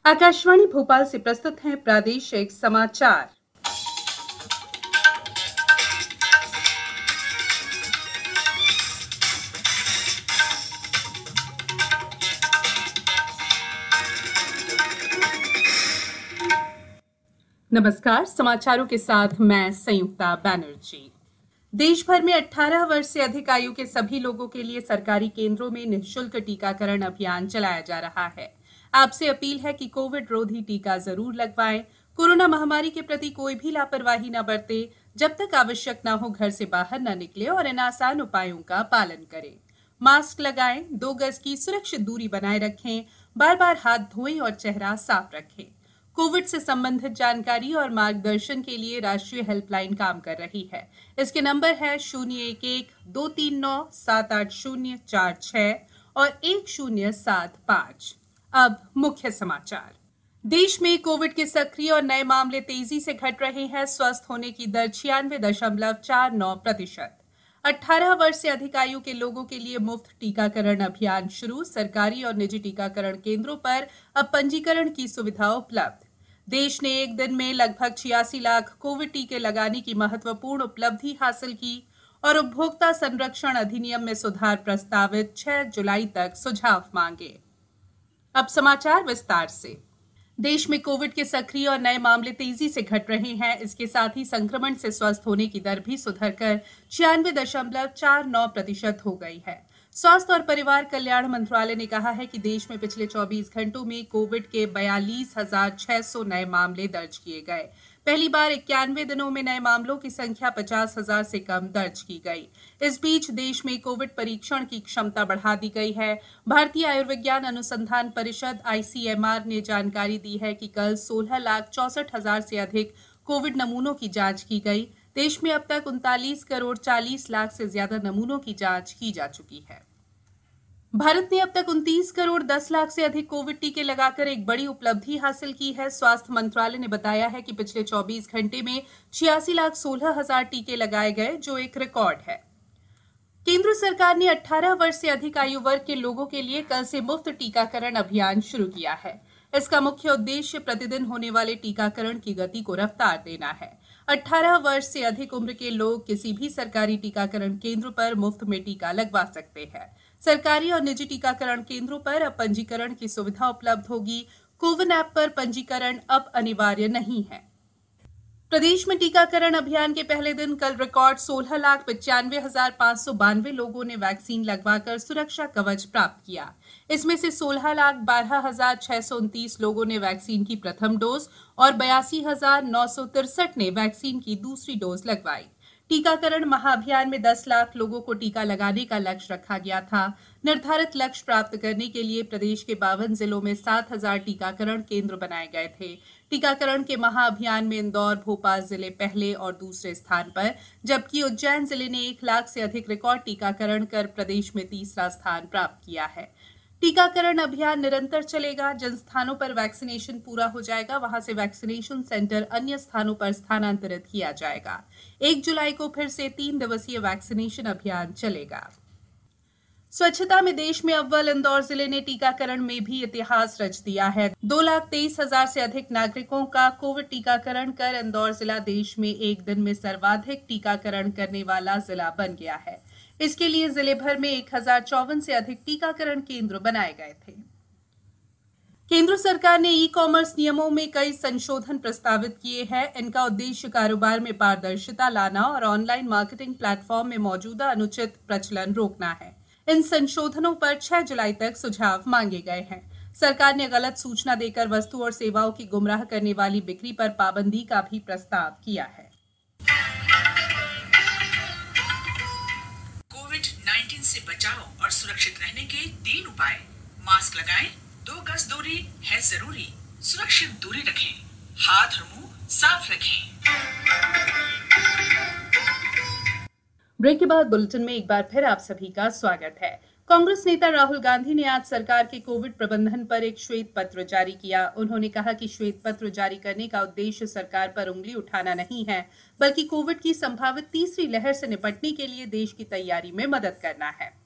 आकाशवाणी भोपाल से प्रस्तुत हैं प्रादेशिक समाचार। नमस्कार, समाचारों के साथ मैं संयुक्ता बैनर्जी। देश भर में 18 वर्ष से अधिक आयु के सभी लोगों के लिए सरकारी केंद्रों में निःशुल्क टीकाकरण अभियान चलाया जा रहा है। आपसे अपील है कि कोविड रोधी टीका जरूर लगवाएं। कोरोना महामारी के प्रति कोई भी लापरवाही न बरते। जब तक आवश्यक न हो घर से बाहर न निकले और इन आसान उपायों का पालन करें। मास्क लगाएं, 2 गज की सुरक्षित दूरी बनाए रखें, बार-बार हाथ धोएं और चेहरा साफ रखें। कोविड से संबंधित जानकारी और मार्गदर्शन के लिए राष्ट्रीय हेल्पलाइन काम कर रही है। इसके नंबर है 011-239-78046 और 1075। अब मुख्य समाचार। देश में कोविड के सक्रिय और नए मामले तेजी से घट रहे हैं। स्वस्थ होने की दर 96.49%। 18 वर्ष से अधिक आयु के लोगों के लिए मुफ्त टीकाकरण अभियान शुरू। सरकारी और निजी टीकाकरण केंद्रों पर अब पंजीकरण की सुविधा उपलब्ध। देश ने एक दिन में लगभग 86 लाख कोविड टीके लगाने की महत्वपूर्ण उपलब्धि हासिल की और उपभोक्ता संरक्षण अधिनियम में सुधार प्रस्तावित 6 जुलाई तक सुझाव मांगे। अब समाचार विस्तार से। देश में कोविड के सक्रिय और नए मामले तेजी से घट रहे हैं। इसके साथ ही संक्रमण से स्वस्थ होने की दर भी सुधरकर 96.49% हो गई है। स्वास्थ्य और परिवार कल्याण मंत्रालय ने कहा है कि देश में पिछले 24 घंटों में कोविड के 42,600 नए मामले दर्ज किए गए। पहली बार 91 दिनों में नए मामलों की संख्या 50,000 से कम दर्ज की गई। इस बीच देश में कोविड परीक्षण की क्षमता बढ़ा दी गई है। भारतीय आयुर्विज्ञान अनुसंधान परिषद (ICMR) ने जानकारी दी है कि कल 16,64,000 से अधिक कोविड नमूनों की जांच की गई। देश में अब तक 39 करोड़ 40 लाख से ज्यादा नमूनों की जांच की जा चुकी है। भारत ने अब तक 29 करोड़ 10 लाख से अधिक कोविड टीके लगाकर एक बड़ी उपलब्धि हासिल की है। स्वास्थ्य मंत्रालय ने बताया है कि पिछले 24 घंटे में 86,16,000 टीके लगाए गए, जो एक रिकॉर्ड है। केंद्र सरकार ने 18 वर्ष से अधिक आयु वर्ग के लोगों के लिए कल से मुफ्त टीकाकरण अभियान शुरू किया है। इसका मुख्य उद्देश्य प्रतिदिन होने वाले टीकाकरण की गति को रफ्तार देना है। 18 वर्ष से अधिक उम्र के लोग किसी भी सरकारी टीकाकरण केंद्र पर मुफ्त में टीका लगवा सकते हैं। सरकारी और निजी टीकाकरण केंद्रों पर अब पंजीकरण की सुविधा उपलब्ध होगी। कोविन ऐप पर पंजीकरण अब अनिवार्य नहीं है। प्रदेश में टीकाकरण अभियान के पहले दिन कल रिकॉर्ड 16,95,592 लोगों ने वैक्सीन लगवाकर सुरक्षा कवच प्राप्त किया। इसमें से 16,12,629 लोगों ने वैक्सीन की प्रथम डोज और 82,963 ने वैक्सीन की दूसरी डोज लगवाई। टीकाकरण महाअभियान में 10 लाख लोगों को टीका लगाने का लक्ष्य रखा गया था। निर्धारित लक्ष्य प्राप्त करने के लिए प्रदेश के 52 जिलों में 7,000 टीकाकरण केंद्र बनाए गए थे। टीकाकरण के महाअभियान में इंदौर, भोपाल जिले पहले और दूसरे स्थान पर, जबकि उज्जैन जिले ने 1 लाख से अधिक रिकॉर्ड टीकाकरण कर प्रदेश में तीसरा स्थान प्राप्त किया है। टीकाकरण अभियान निरंतर चलेगा। जिन स्थानों पर वैक्सीनेशन पूरा हो जाएगा, वहां से वैक्सीनेशन सेंटर अन्य स्थानों पर स्थानांतरित किया जाएगा। 1 जुलाई को फिर से 3 दिवसीय वैक्सीनेशन अभियान चलेगा। स्वच्छता में देश में अव्वल इंदौर जिले ने टीकाकरण में भी इतिहास रच दिया है। 2,23,000 से अधिक नागरिकों का कोविड टीकाकरण कर इंदौर जिला देश में एक दिन में सर्वाधिक टीकाकरण करने वाला जिला बन गया है। इसके लिए जिले भर में 1,054 से अधिक टीकाकरण केंद्र बनाए गए थे। केंद्र सरकार ने ई-कॉमर्स नियमों में कई संशोधन प्रस्तावित किए हैं। इनका उद्देश्य कारोबार में पारदर्शिता लाना और ऑनलाइन मार्केटिंग प्लेटफॉर्म में मौजूदा अनुचित प्रचलन रोकना है। इन संशोधनों पर 6 जुलाई तक सुझाव मांगे गए हैं। सरकार ने गलत सूचना देकर वस्तु और सेवाओं की गुमराह करने वाली बिक्री पर पाबंदी का भी प्रस्ताव किया है। कोविड-19 से बचाव और सुरक्षित रहने के 3 उपाय। मास्क लगाएं, 2 गज दूरी है जरूरी, सुरक्षित दूरी रखें, हाथ और मुंह साफ रखें। ब्रेक के बाद बुलेटिन में एक बार फिर आप सभी का स्वागत है। कांग्रेस नेता राहुल गांधी ने आज सरकार के कोविड प्रबंधन पर एक श्वेत पत्र जारी किया। उन्होंने कहा कि श्वेत पत्र जारी करने का उद्देश्य सरकार पर उंगली उठाना नहीं है, बल्कि कोविड की संभावित तीसरी लहर से निपटने के लिए देश की तैयारी में मदद करना है।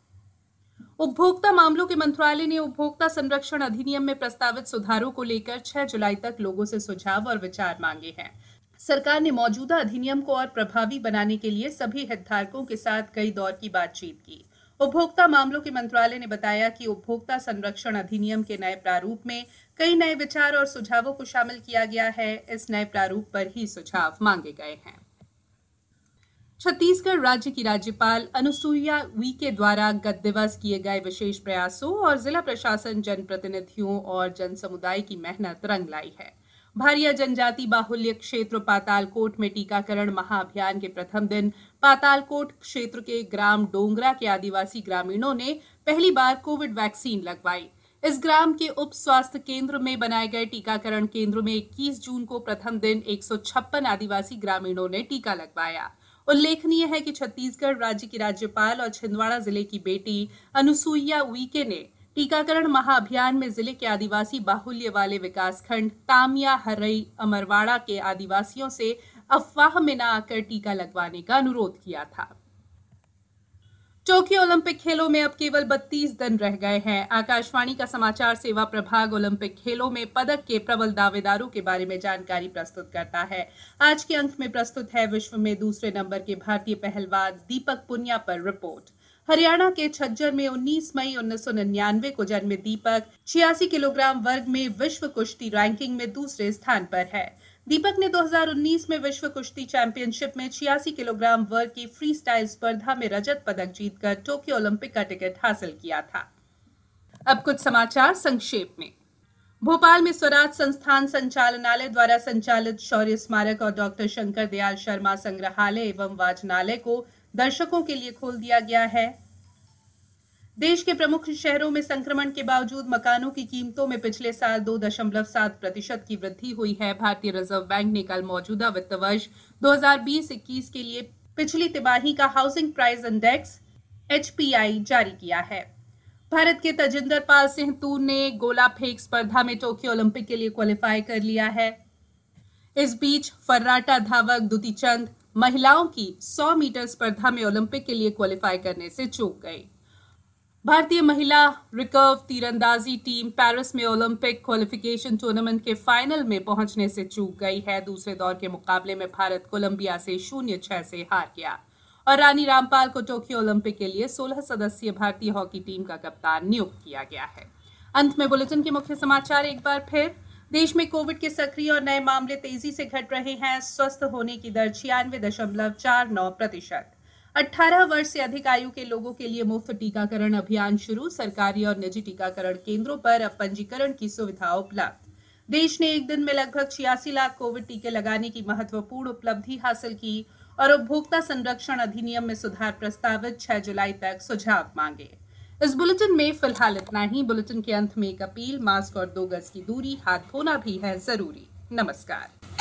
उपभोक्ता मामलों के मंत्रालय ने उपभोक्ता संरक्षण अधिनियम में प्रस्तावित सुधारों को लेकर 6 जुलाई तक लोगों से सुझाव और विचार मांगे हैं। सरकार ने मौजूदा अधिनियम को और प्रभावी बनाने के लिए सभी हितधारकों के साथ कई दौर की बातचीत की। उपभोक्ता मामलों के मंत्रालय ने बताया कि उपभोक्ता संरक्षण अधिनियम के नए प्रारूप में कई नए विचार और सुझावों को शामिल किया गया है। इस नए प्रारूप पर ही सुझाव मांगे गए हैं। छत्तीसगढ़ राज्य की राज्यपाल अनुसुईया उइके द्वारा गत दिवस किए गए विशेष प्रयासों और जिला प्रशासन, जनप्रतिनिधियों और जन समुदाय की मेहनत रंग लाई है। भारिया जनजाति बाहुल्य क्षेत्र पातालकोट में टीकाकरण महाअभियान के प्रथम दिन पातालकोट क्षेत्र के ग्राम डोंगरा के आदिवासी ग्रामीणों ने पहली बार कोविड वैक्सीन लगवाई। इस ग्राम के उप स्वास्थ्य केंद्र में बनाए गए टीकाकरण केंद्र में 21 जून को प्रथम दिन 156 आदिवासी ग्रामीणों ने टीका लगवाया। उल्लेखनीय है कि छत्तीसगढ़ राज्य की राज्यपाल और छिंदवाड़ा जिले की बेटी अनुसुईया उइके ने टीकाकरण महाअभियान में जिले के आदिवासी बाहुल्य वाले विकासखंड तामिया, हरई, अमरवाड़ा के आदिवासियों से अफवाह में न आकर टीका लगवाने का अनुरोध किया था। टोक्यो ओलंपिक खेलों में अब केवल 32 दिन रह गए हैं। आकाशवाणी का समाचार सेवा प्रभाग ओलंपिक खेलों में पदक के प्रबल दावेदारों के बारे में जानकारी प्रस्तुत करता है। आज के अंक में प्रस्तुत है विश्व में दूसरे नंबर के भारतीय पहलवान दीपक पुनिया पर रिपोर्ट। हरियाणा के झज्जर में 19 मई 1999 को जन्मे दीपक 86 किलोग्राम वर्ग में विश्व कुश्ती रैंकिंग में दूसरे स्थान पर है। दीपक ने 2019 में विश्व कुश्ती चैंपियनशिप में 86 किलोग्राम वर्ग की फ्री स्टाइल स्पर्धा में रजत पदक जीतकर टोक्यो ओलंपिक का टिकट हासिल किया था। अब कुछ समाचार संक्षेप में। भोपाल में स्वराज संस्थान संचालनालय द्वारा संचालित शौर्य स्मारक और डॉक्टर शंकर दयाल शर्मा संग्रहालय एवं वाचनालय को दर्शकों के लिए खोल दिया गया है। देश के प्रमुख शहरों में संक्रमण के बावजूद मकानों की कीमतों में पिछले साल 2.7% की वृद्धि हुई है। भारतीय रिजर्व बैंक ने कल मौजूदा वित्त वर्ष 2020-21 के लिए पिछली तिमाही का हाउसिंग प्राइस इंडेक्स HPI जारी किया है। भारत के तजिंदर पाल सिंह तूर ने गोला फेंक स्पर्धा में टोक्यो ओलंपिक के लिए क्वालिफाई कर लिया है। इस बीच फर्राटा धावक दुती चंद महिलाओं की 100 मीटर स्पर्धा में ओलंपिक के लिए क्वालिफाई करने से चूक गई। भारतीय महिला रिकर्व तीरंदाजी टीम पेरिस में ओलंपिक क्वालिफिकेशन टूर्नामेंट के फाइनल में पहुंचने से चूक गई है। दूसरे दौर के मुकाबले में भारत कोलंबिया से 0-6 से हार गया और रानी रामपाल को टोक्यो ओलंपिक के लिए 16 सदस्यीय भारतीय हॉकी टीम का कप्तान नियुक्त किया गया है। अंत में बुलेटिन के मुख्य समाचार एक बार फिर। देश में कोविड के सक्रिय और नए मामले तेजी से घट रहे हैं। स्वस्थ होने की दर 96.49%। 18 वर्ष से अधिक आयु के लोगों के लिए मुफ्त टीकाकरण अभियान शुरू। सरकारी और निजी टीकाकरण केंद्रों पर अब पंजीकरण की सुविधा उपलब्ध। देश ने एक दिन में लगभग 86 लाख कोविड टीके लगाने की महत्वपूर्ण उपलब्धि हासिल की और उपभोक्ता संरक्षण अधिनियम में सुधार प्रस्तावित 6 जुलाई तक सुझाव मांगे। इस बुलेटिन में फिलहाल इतना ही। बुलेटिन के अंत में एक अपील, मास्क और 2 गज की दूरी, हाथ धोना भी है जरूरी। नमस्कार।